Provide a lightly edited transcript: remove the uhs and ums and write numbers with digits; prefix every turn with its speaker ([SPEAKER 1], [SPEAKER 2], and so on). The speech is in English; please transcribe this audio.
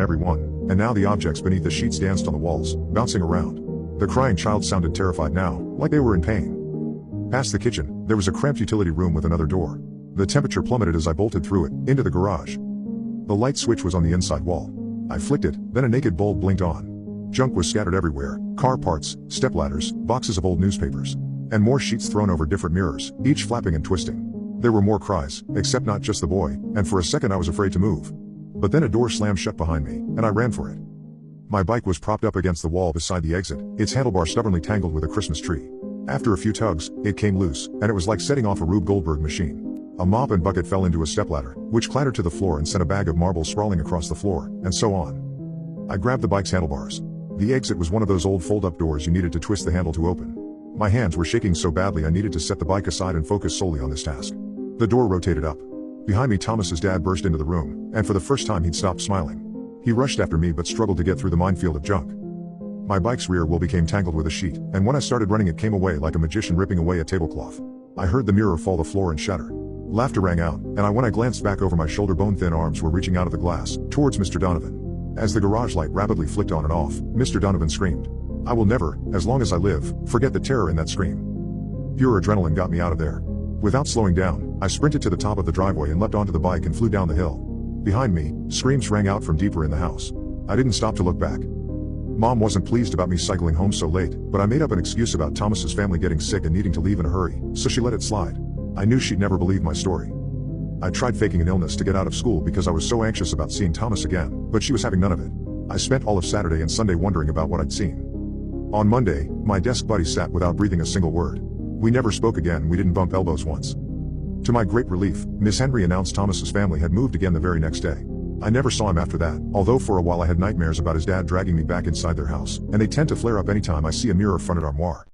[SPEAKER 1] every one, and now the objects beneath the sheets danced on the walls, bouncing around. The crying child sounded terrified now, like they were in pain. Past the kitchen, there was a cramped utility room with another door. The temperature plummeted as I bolted through it, into the garage. The light switch was on the inside wall. I flicked it, then a naked bulb blinked on. Junk was scattered everywhere, car parts, stepladders, boxes of old newspapers, and more sheets thrown over different mirrors, each flapping and twisting. There were more cries, except not just the boy, and for a second I was afraid to move. But then a door slammed shut behind me, and I ran for it. My bike was propped up against the wall beside the exit, its handlebar stubbornly tangled with a Christmas tree. After a few tugs, it came loose, and it was like setting off a Rube Goldberg machine. A mop and bucket fell into a stepladder, which clattered to the floor and sent a bag of marbles sprawling across the floor, and so on. I grabbed the bike's handlebars. The exit was one of those old fold-up doors you needed to twist the handle to open. My hands were shaking so badly I needed to set the bike aside and focus solely on this task. The door rotated up. Behind me, Thomas's dad burst into the room, and for the first time he'd stopped smiling. He rushed after me but struggled to get through the minefield of junk. My bike's rear wheel became tangled with a sheet, and when I started running it came away like a magician ripping away a tablecloth. I heard the mirror fall to the floor and shatter. Laughter rang out, and when I glanced back over my shoulder, bone-thin arms were reaching out of the glass, towards Mr. Donovan. As the garage light rapidly flicked on and off, Mr. Donovan screamed. I will never, as long as I live, forget the terror in that scream. Pure adrenaline got me out of there. Without slowing down, I sprinted to the top of the driveway and leapt onto the bike and flew down the hill. Behind me, screams rang out from deeper in the house. I didn't stop to look back. Mom wasn't pleased about me cycling home so late, but I made up an excuse about Thomas's family getting sick and needing to leave in a hurry, so she let it slide. I knew she'd never believe my story. I tried faking an illness to get out of school because I was so anxious about seeing Thomas again, but she was having none of it. I spent all of Saturday and Sunday wondering about what I'd seen. On Monday, my desk buddy sat without breathing a single word. We never spoke again, we didn't bump elbows once. To my great relief, Miss Henry announced Thomas's family had moved again the very next day. I never saw him after that, although for a while I had nightmares about his dad dragging me back inside their house, and they tend to flare up anytime I see a mirror-fronted armoire.